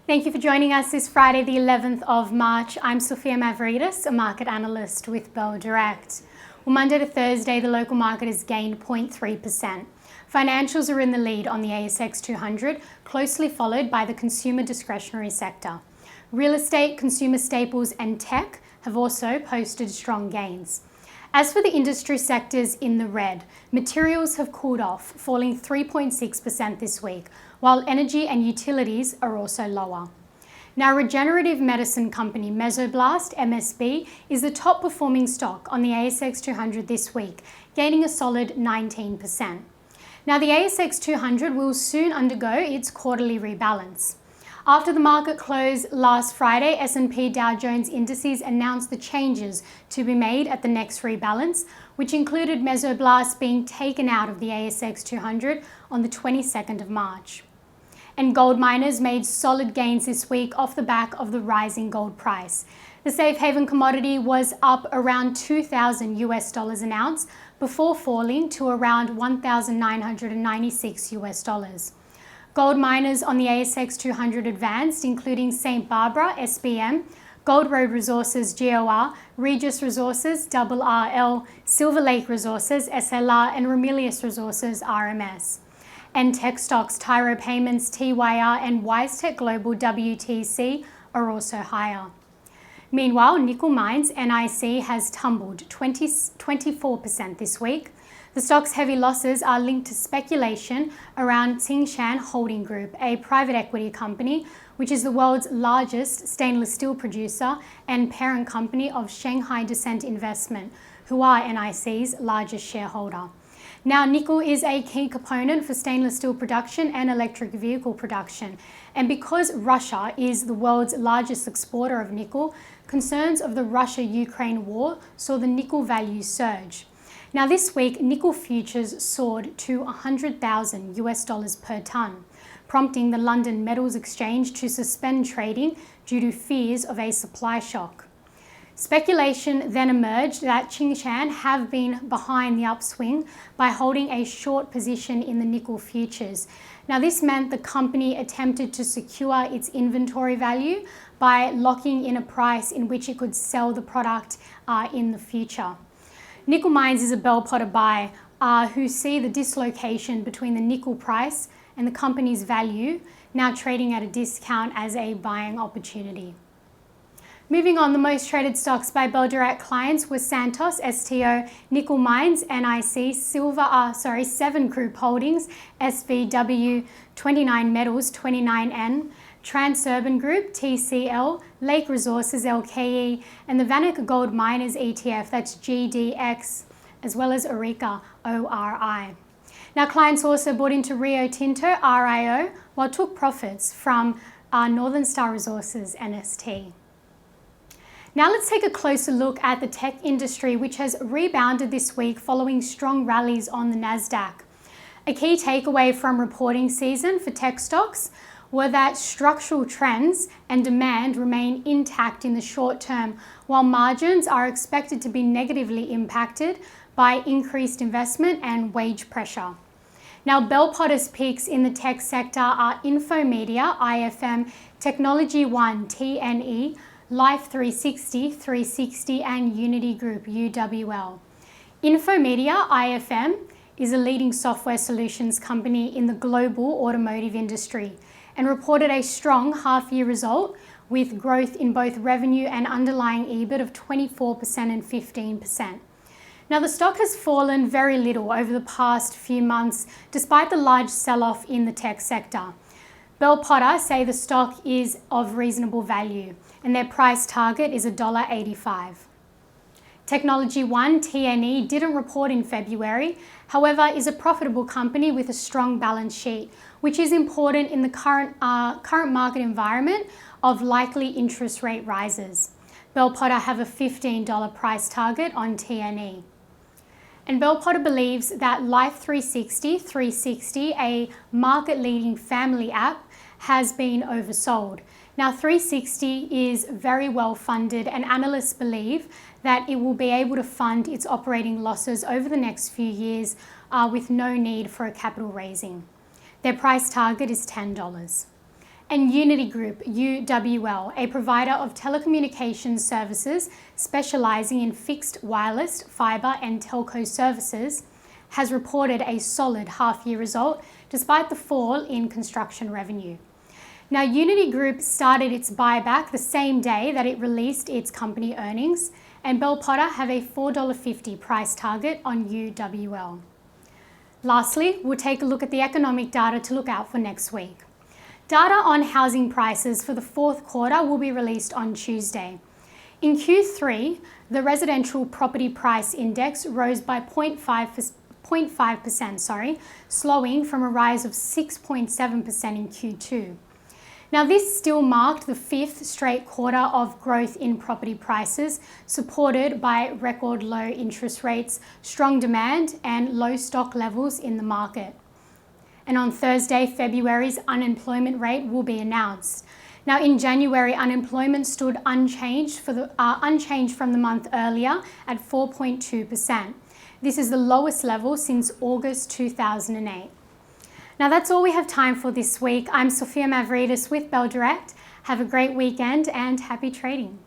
Thank you for joining us this Friday, the 11th of March. I'm Sophia, a market analyst with Bell Direct. Well, Monday to Thursday, the local market has gained 0.3%. Financials are in the lead on the ASX 200, closely followed by the consumer discretionary sector. Real estate, consumer staples and tech have also posted strong gains. As for the industry sectors in the red, materials have cooled off, falling 3.6% this week, while energy and utilities are also lower. Now, regenerative medicine company Mesoblast, MSB, is the top performing stock on the ASX 200 this week, gaining a solid 19%. Now, the ASX 200 will soon undergo its quarterly rebalance. After the market closed last Friday, S&P Dow Jones indices announced the changes to be made at the next rebalance, which included Mesoblast being taken out of the ASX 200 on the 22nd of March. And gold miners made solid gains this week off the back of the rising gold price. The safe haven commodity was up around $2,000 an ounce before falling to around $1,996. Gold miners on the ASX 200 advanced, including St. Barbara, SBM, Gold Road Resources, GOR, Regis Resources, RRL, Silver Lake Resources, SLR, and Ramelius Resources, RMS. And tech stocks, Tyro Payments, TYR, and WiseTech Global, WTC, are also higher. Meanwhile, nickel mines, NIC, has tumbled 24% this week. The stock's heavy losses are linked to speculation around Tsingshan Holding Group, a private equity company, which is the world's largest stainless steel producer and parent company of Shanghai Descent Investment, who are NIC's largest shareholder. Now, nickel is a key component for stainless steel production and electric vehicle production. And because Russia is the world's largest exporter of nickel, concerns of the Russia-Ukraine war saw the nickel value surge. Now, this week, nickel futures soared to $100,000 per tonne, prompting the London Metals Exchange to suspend trading due to fears of a supply shock. Speculation then emerged that Tsingshan have been behind the upswing by holding a short position in the nickel futures. Now, this meant the company attempted to secure its inventory value by locking in a price in which it could sell the product in the future. Nickel Mines is a Bell Potter buy who see the dislocation between the nickel price and the company's value, now trading at a discount as a buying opportunity. Moving on, the most traded stocks by Bell Direct clients were Santos, STO, Nickel Mines, NIC, Seven Group Holdings, SVW, 29 Metals, 29N, Transurban Group, TCL, Lake Resources, LKE, and the Vanek Gold Miners ETF, that's GDX, as well as Orica, ORI. Now, clients also bought into Rio Tinto, RIO, while took profits from Northern Star Resources, NST. Now let's take a closer look at the tech industry, which has rebounded this week following strong rallies on the Nasdaq. A key takeaway from reporting season for tech stocks were that structural trends and demand remain intact in the short term, while margins are expected to be negatively impacted by increased investment and wage pressure. Now, Bell Potter's picks in the tech sector are Infomedia, IFM, Technology One, TNE, Life360, 360, and Unity Group, UWL. Infomedia, IFM, is a leading software solutions company in the global automotive industry and reported a strong half-year result with growth in both revenue and underlying EBIT of 24% and 15%. Now, the stock has fallen very little over the past few months, despite the large sell-off in the tech sector. Bell Potter say the stock is of reasonable value, and their price target is $1.85. Technology One, TNE, didn't report in February, however, is a profitable company with a strong balance sheet, which is important in the current market environment of likely interest rate rises. Bell Potter have a $15 price target on TNE. And Bell Potter believes that Life360, 360, a market-leading family app, has been oversold. Now, 360 is very well funded, and analysts believe that it will be able to fund its operating losses over the next few years with no need for a capital raising. Their price target is $10. And Unity Group, UWL, a provider of telecommunications services specialising in fixed wireless, fibre and telco services, has reported a solid half-year result despite the fall in construction revenue. Now, Unity Group started its buyback the same day that it released its company earnings, and Bell Potter have a $4.50 price target on UWL. Lastly, we'll take a look at the economic data to look out for next week. Data on housing prices for the fourth quarter will be released on Tuesday. In Q3, the residential property price index rose by 0.5%, slowing from a rise of 6.7% in Q2. Now, this still marked the fifth straight quarter of growth in property prices, supported by record low interest rates, strong demand, and low stock levels in the market. And on Thursday, February's unemployment rate will be announced. Now, in January, unemployment stood unchanged from the month earlier at 4.2%. This is the lowest level since August 2008. Now, that's all we have time for this week. I'm Sophia Mavridis with Bell Direct. Have a great weekend and happy trading.